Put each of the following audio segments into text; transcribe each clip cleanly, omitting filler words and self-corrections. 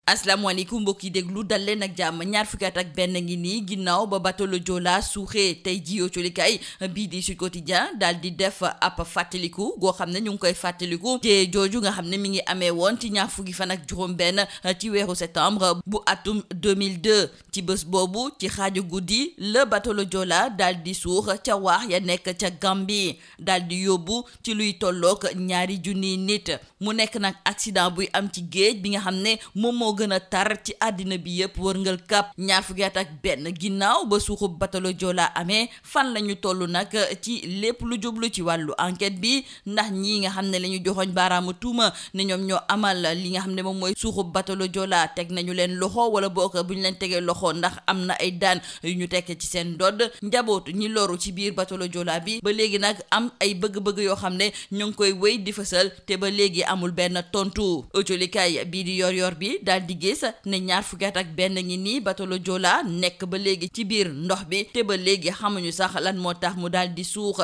asalaamaaleykum mbokk yi déglu dal leen ak jàmm ñaar fukki at ak benn ngi nii ginnaaw ba bateau le Joola suuxee tey jii colikaay bii di Sud Quotidien daal di def ab fàttaliku goo xam ne ñu ngi koy fàttaliku te jooju nga xam ne mi ngi amee woon ci ñaar fukki fan ak juróom-benn ci weeru septembre bu atum 2002 ci bés boobu ci xaaju guddi la bateau le Joola daal di suux ca waax ya nekk ca Gambie daal di yóbbu ci luy tolloog ñaari junniy nit mu nekk nag accident buy am ci géej bi nga xam ne moom moo gën a tar ci àddina bi yëpp wërngal kap ñaar fukki at ak benn ginnaaw ba suuxu bateau le Joola amee fan la ñu toll nag ci lépp lu jublu ci wàllu enquête bi ndax ñii nga xam ne la ñu joxoñ baaraamu tuuma ne ñoom ñoo amal li nga xam ne moom mooy suuxu bateau le Joola teg nañu leen loxo wala boog bu ñu leen tegee loxo ndax am na ay daan yu ñu tekk ci seen dodd njabootu ñi loru ci biir bateau le Joola bi ba léegi nag am ay bëgg-bëgg yoo xam ne ñu ngi koy wéy di fësal te ba léegi amul benn tontu autolikaay bii di yor bi daal di gis ne ñaar fukki at ak benn ngi nii bateau le Joola nekk ba léegi ci biir ndox bi te ba léegi xamuñu sax lan moo tax mu daal di suux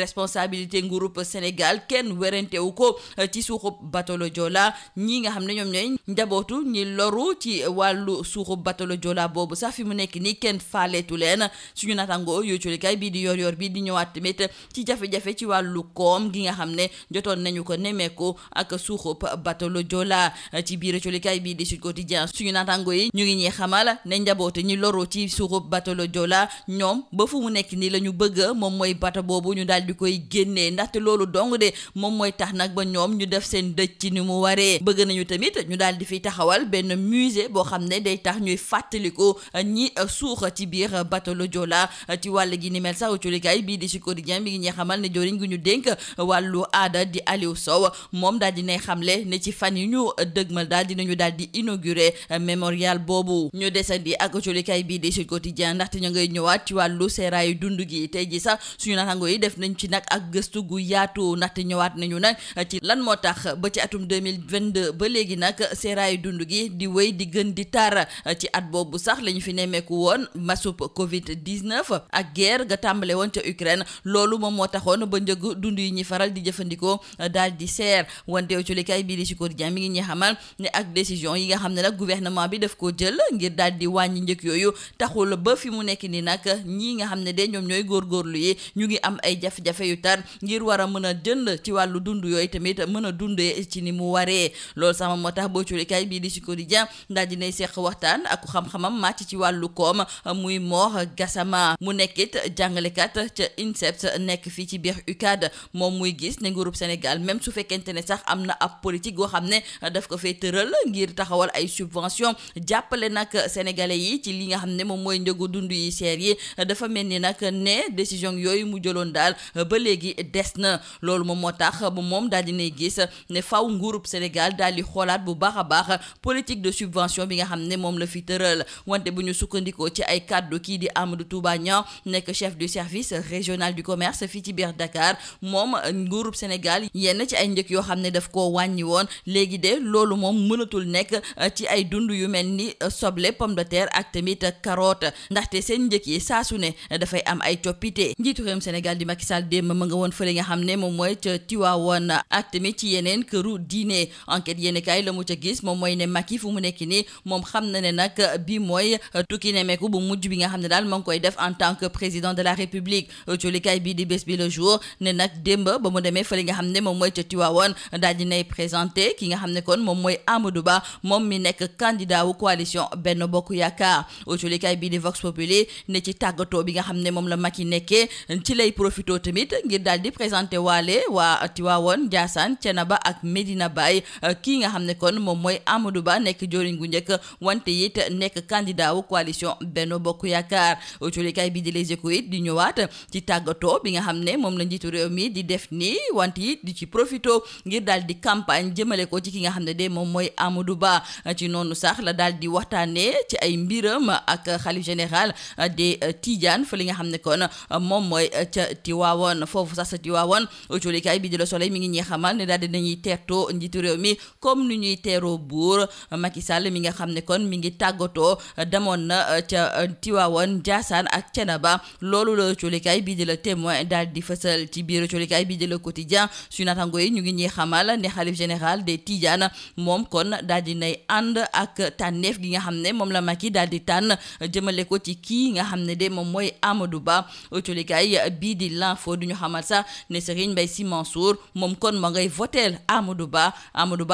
responsabilité nguurub Sénégal kenn werentewu ko ci suuxub bateau le Joola ñii nga xam ne ñoom ñooy njabootu ñi loru ci wàllu suuxub bateau le Joola boobu sax fi mu nekk nii kenn faaleetu leen suñu natango yu culikaay bii di yor bi di ñëwaat tamit ci jafe-jafe ci wàllu koom gi nga xam ne jotoon nañu ko nemmeeku ak suuxub bateau le Joola ci biir culikaay bii di Sud Quotidien suñu natango yi ñu ngi ñuy xamal ne njabootu ñi loru ci suuxub bateau le Joola ñoom ba fu mu nekk nii la ñu bëgg moom mooy bateau boobu ñu daal di koy génnee ndaxte loolu dong de moom mooy tax nag ba ñoom ñu def seen dëj ci ni mu waree bëgg nañu tamit ñu daal di fiy taxawal benn musée boo xam ne day tax ñuy fàttaliku ñi suux ci biir bateau le Joola ci wàll gi ni mel sax culikaay bii di Sud Quotidien bi ngi ñuy xamal ne joriñ gu ñu dénk wàllu aada di Aliou Sow moom daal di nay xamle ne ci fan yi ñu dëgmal daal dinañu daal di inauguré mémorial boobu ñu desandi ak culikaay bii di Sud Quotidien ndaxte ñu ngay ñëwaat ci wàllu seeraayu dund gi tey ji sax suñu natango yi def nañ ci nag ak gëstu gu yaatu ndaxte ñëwaat nañu nag ci lan moo tax ba ci atum 2022 ba léegi nag seeraayu dund gi di wéy di gën di tar ci at boobu sax la ñu fi nemmeeku woon masub Covid-19 ak guerre ga tàmbale woon ca Ukraine loolu moom moo taxoon ba njëg dund yi ñi faral di jëfandikoo daal di seer wante culikaay bii di Sud Quotidien mi ngi ñuy xamal ne ak décision yi nga xam ne nag gouvernement bi daf ko jël ngir daal di wàññi njëg yooyu taxul ba fi mu nekk ni nag ñii nga xam ne de ñoom ñooy góorgóorlu yi ñu ngi am ay jafe-jafe yu tar ngir war a mën a jënd ci wàllu dund yooyu tamit mën a dundee ci ni mu waree loolu sama moo tax boo culikaay bii di Sud Quotidien daal di nay seq waxtaan ak xam-xamam màcc ci wàllu koom muy Mor Gassama mu nekkit jàngalekat ca INSEPS nekk fii ci biir UCAD moom muy gis ne nguurub Sénégal même su fekkente ne sax am na ab politique goo xam ne daf ko fee tëral ngir taxawal ay subvention jàppale nag sénégalais yi ci li nga xam ne moom mooy njëgu dund yi seer yi dafa mel ni nag ne décision yooyu mu jëloon daal ba léegi des na loolu moom moo tax ba moom daal dinay gis ne faw nguurub Sénégal daal di xoolaat bu baax a baax politique de subvention bi nga xam ne moom la fi tëral wante bu ñu sukkandikoo ci ay kàddu kii di Amadou Touba Niang nekk chef du service régional du commerce fii ci biir Dakar moom nguurub Sénégal yenn ci ay njëkk yoo xam ne daf koo wàññi woon léegi de loolu moom mënatul nekk ci ay dund yu mel ni soble pomme de terre ak tamit carotte ndaxte seen njëkk yi saa su ne dafay am ay coppite njiitu réewum Sénégal di Macky Sall démb ma nga woon fële nga xam ne moom mooy ca Tiwaawoon ak tamit ci yeneen këru diine enquête yéen kaay la mu ca gis moom mooy ne Macky fu mu nekk nii moom xam na ne nag bi mooy tukki nemeeku bu mujj bi nga xam ne daal ma ngi koy def en tant que président de la République colikaay bii di bés bi le jour ne nag démb ba mu demee fële nga xam ne moom mooy ca Tiwaawoon daal di nay présenté ki nga xam ne kon moom mooy Amadou Ba moom mi nekk candidat wu coalition Benno Bokk Yaakaar colikaay bii di Vox Populi ne ci tàggatoo bi nga xam ne moom la Macky nekkee ci lay profito tamit ngir daal di présenté waale waa Tiwaawoon Ndiassane Thiénaba ak Medina Baye kii nga xam ne kon moom mooy Amadou Ba nekk joriñ gu njëkk wante it nekk candidat wu coalition Benno Bokk Yaakaar colikaay bii di Les Échos it di ñëwaat ci tàggatoo bi nga xam ne moom la njiitu réew mi di def nii wante it di ci profito ngir daal di campagne jëmale ko ci ki nga xam ne de moom mooy Amadou Ba ci noonu sax la daal di waxtaanee ci ay mbiram ak xalif général des Tidiane fa li nga xam ne kon moom mooy ca Tiwaawoon foofu sax sa Tiwaawoon colikaay bi di Le Soleil mi ngi ñuy xamal ne daal di nañuy teertoo njiitu réew mi comme ni ñuy teeroo buur Macky Sall mi nga xam ne kon mi ngi tàggatoo demoon na ca Tiwaawoon Ndiassane ak Thiénaba loolu la colikaay bi di Le Témoin daal di fësal ci biir colikaay bi di Le Quotidien su natango yi ñu ngi ñuy xamal ne xalif général des Tidiane moom kon daal di nay ànd ak tànneef gi nga xam ne moom la Macky daal di tànn jëmale ko ci kii nga xam ne de moom mooy Amadou Ba. autolikaay bii di l'info du ñu xamal sax ne Serigne Mbaye Sy Mansour moom kon ma ngay voteel Amadou Ba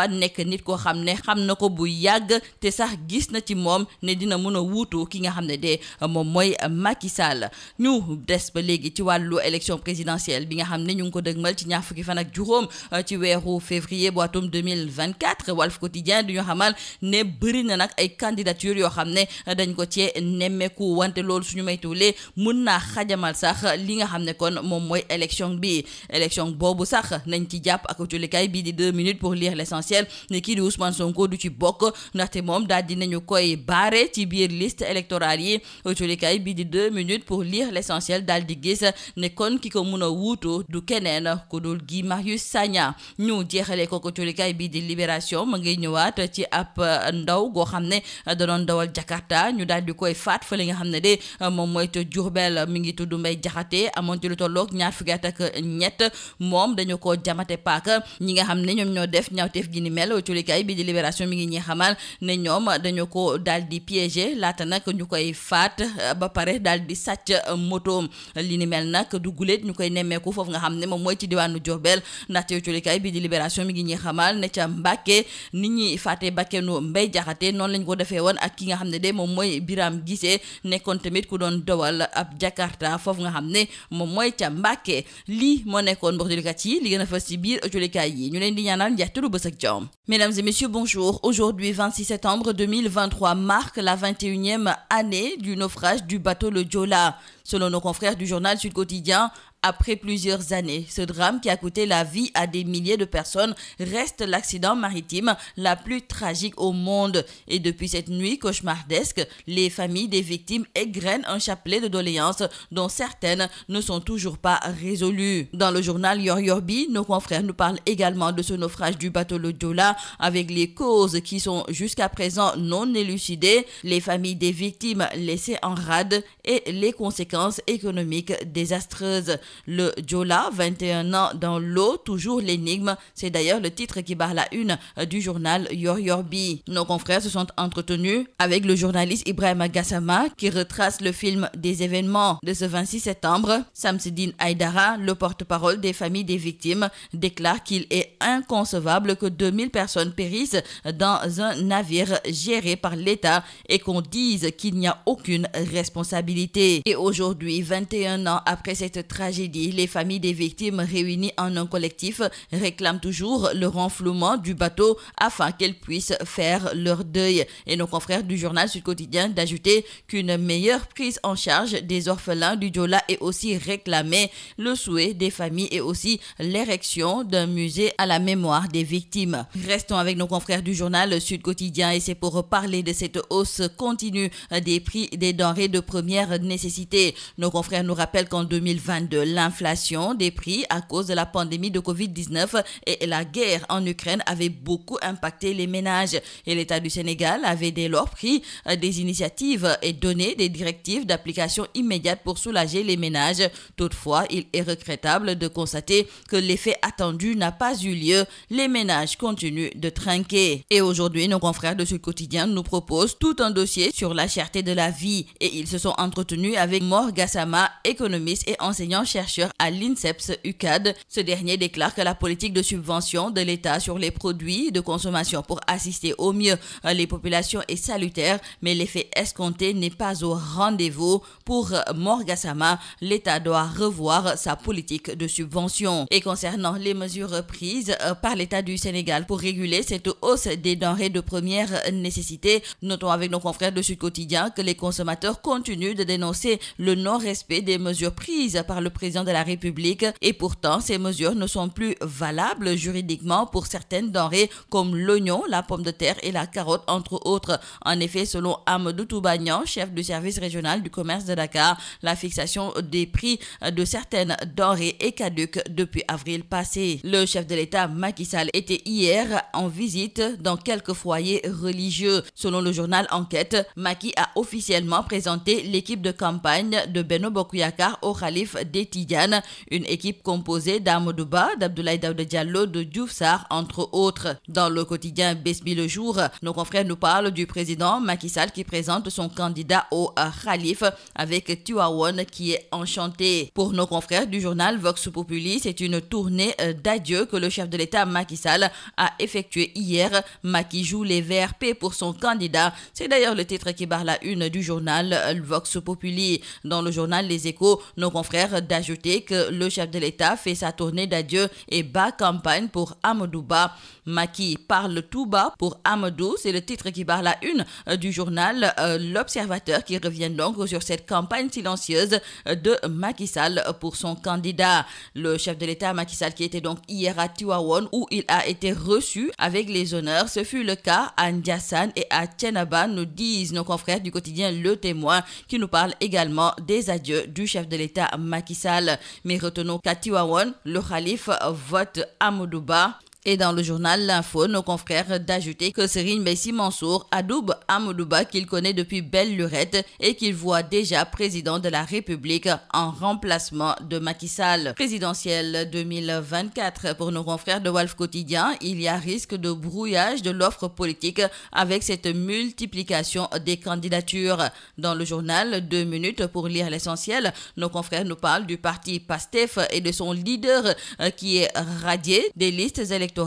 nekk nit koo xam ne xam na ko bu yàgg te sax gis na ci moom ne dina mën a wuutu ki nga xam ne de moom mooy Macky Sall. ñu des ba léegi ci wàllu élection présidentielle bi nga xam ne ñu ngi ko dëgmal ci ñaar fukki fan ak juróom ci weeru février bu atum 2024 Walf Quotidien du ñu xamal ne bëri na nag ay candidature yoo xam ne dañ ko cee nemmeeku wante loolu suñu maytuwulee mun naa xajamal sax li nga xam ne kon moom mooy élection boobu sax nañ ci jàpp ak autolikaay bii di 2 minutes pour lire l'essentiel ne kii di Ousmane Sonko du ci bokk ndaxte moom daal dinañu koy baare ci biir liste électorale yi. autolikaay bii di 2 minutes pour lire l'essentiel daal di gis ne kon ki ko mun a wuutu du keneen ku dul Guy Marius Sagna. ñu jeexalee ko autolikaay bii di libération ma ngay ñëwaat ci ab ndaw goo xam ne da doon dawal Jakarta ñu daal di koy faat fa li nga xam ne de moom mooy te Diourbel mi ngi tudd Mbaye Jaxate amoon ci lu tolloog ñaar fukki at ak ñett moom dañu ko jamate paaka ñi nga xam ne ñoom ñoo def ñaawteef gi ni mel autolikaay bii di libération mi ngi ñuy xamal ne ñoom dañu ko daal di piéger laata nag ñu koy faat ba pare daal di sàcc motoom li ni mel nag du guléet ñu koy nemmeeku foofu nga xam ne moom mooy ci diwaanu Diourbel ndaxte autolikaay bii di libération mi ngi ñuy xamal ne ca Mbàkke nit ñi faatee bakkenu Mbaye Jaxate noonu lañ ko defee woon ak ki nga xam ne de moom mooy Biram Gisee nekkoon tamit ku doon dawal ab Jakarta foofu nga xam ne moom mooy ca Mbàkke. lii moo nekkoon mbokk julikat yi li gën a fës ci biir autolikaay yi ñu leen di ñaanal njeextalu bës ak jàmm. Mesdames et messieurs, bonjour. Aujourd'hui, 26 septembre 2023 marque la 21e année du naufrage du bateau le Joola. Selon nos confrères du journal Sud Quotidien, après plusieurs années, ce drame qui a coûté la vie à des milliers de personnes reste l'accident maritime la plus tragique au monde. Et depuis cette nuit cauchemardesque, les familles des victimes égrènent un chapelet de doléances dont certaines ne sont toujours pas résolues. Dans le journal Yor Yorbi, nos confrères nous parlent également de ce naufrage du bateau le Joola avec les causes qui sont jusqu'à présent non élucidées, les familles des victimes laissées en rade et les conséquences économiques désastreuses. Le Joola, 21 ans dans l'eau, toujours l'énigme. C'est d'ailleurs le titre qui barre la une du journal Yor Yorbi. Nos confrères se sont entretenus avec le journaliste Ibrahima Gassama qui retrace le film des événements de ce 26 septembre. Samsidine Aïdara, le porte-parole des familles des victimes, déclare qu'il est inconcevable que 2000 personnes périssent dans un navire géré par l'État et qu'on dise qu'il n'y a aucune responsabilité. Et aujourd'hui, 21 ans après cette tragédie, les familles des victimes réunies en un collectif réclament toujours le renflouement du bateau afin qu'elles puissent faire leur deuil. Et nos confrères du journal Sud Quotidien d'ajouter qu'une meilleure prise en charge des orphelins du Joola est aussi réclamée, le souhait des familles et aussi l'érection d'un musée à la mémoire des victimes. Restons avec nos confrères du journal Sud Quotidien et c'est pour parler de cette hausse continue des prix des denrées de première nécessité. Nos confrères nous rappellent qu'en 2022, l'inflation des prix à cause de la pandémie de Covid-19 et la guerre en Ukraine avait beaucoup impacté les ménages. Et l'État du Sénégal avait dès lors pris des initiatives et donné des directives d'application immédiate pour soulager les ménages. Toutefois, il est regrettable de constater que l'effet attendu n'a pas eu lieu. Les ménages continuent de trinquer. Et aujourd'hui, nos confrères de Sud Quotidien nous proposent tout un dossier sur la cherté de la vie. Et ils se sont entretenus avec Mor Gassama, économiste et enseignant-chercheur à l'INSEPS UCAD. Ce dernier déclare que la politique de subvention de l'État sur les produits de consommation pour assister au mieux les populations est salutaire, mais l'effet escompté n'est pas au rendez-vous. Pour Mor Gassama, l'État doit revoir sa politique de subvention. Et concernant les mesures prises par l'État du Sénégal pour réguler cette hausse des denrées de première nécessité, notons avec nos confrères de Sud Quotidien que les consommateurs continuent de dénoncer le non-respect des mesures prises par le président de la République et pourtant ces mesures ne sont plus valables juridiquement pour certaines denrées comme l'oignon, la pomme de terre et la carotte entre autres. En effet, selon Amadou Toubagnan, chef du service régional du commerce de Dakar, la fixation des prix de certaines denrées est caduque depuis avril passé. Le chef de l'État Macky Sall était hier en visite dans quelques foyers religieux. Selon le journal Enquête, Macky a officiellement présenté l'équipe de campagne de Benno Bokk Yakaar au khalife des Tidiane, une équipe composée d'Amadou Ba, d'Abdoulaye Daouda Diallo, de Diouf Sarr, entre autres. Dans le quotidien Bes Bi le jour, nos confrères nous parlent du président Macky Sall qui présente son candidat au Khalif avec Tivaouane qui est enchanté. Pour nos confrères du journal Vox Populi, c'est une tournée d'adieu que le chef de l'État Macky Sall a effectuée hier. Macky joue les VRP pour son candidat. C'est d'ailleurs le titre qui barre la une du journal Vox Populi. Dans le journal Les Échos, nos confrères d'ajouter que le chef de l'État fait sa tournée d'adieu et bat campagne pour Amadou Ba. Macky parle tout bas pour Amadou, c'est le titre qui barre la une du journal L'Observateur qui revient donc sur cette campagne silencieuse de Macky Sall pour son candidat. Le chef de l'État Macky Sall qui était donc hier à Tivaouane où il a été reçu avec les honneurs. Ce fut le cas à Ndiassane et à Thiénaba, nous disent nos confrères du quotidien Le Témoin qui nous parlent également des adieux du chef de l'État Macky Sall. Mais retenons qu'à Tivaouane, le Khalif vote Amadou Ba. Et dans le journal L'Info, nos confrères d'ajouter que Serigne Mbaye Sy Mansour adoube Amadou Ba qu'il connaît depuis belle lurette et qu'il voit déjà président de la République en remplacement de Macky Sall. Présidentielle 2024 pour nos confrères de Walf Quotidien, il y a risque de brouillage de l'offre politique avec cette multiplication des candidatures. Dans le journal 2 minutes pour lire l'essentiel, nos confrères nous parlent du parti PASTEF et de son leader qui est radié des listes électorales.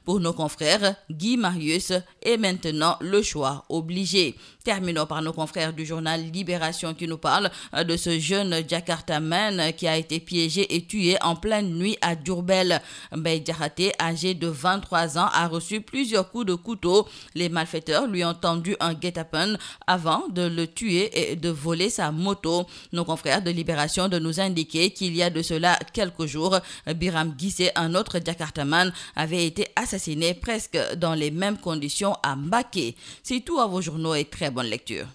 Pour nos confrères, Guy Marius est maintenant le choix obligé. Terminons par nos confrères du journal Libération qui nous parle de ce jeune Jakartaman qui a été piégé et tué en pleine nuit à Diourbel. Mbaye Diakhaté, âgé de 23 ans, a reçu plusieurs coups de couteau. Les malfaiteurs lui ont tendu un guet-apens avant de le tuer et de voler sa moto. Nos confrères de Libération de nous indiquer qu'il y a de cela quelques jours, Biram Guissé, un autre Jakartaman, avait été assassiné presque dans les mêmes conditions à Mbacké. C'est tout à vos journaux et très bonne lecture.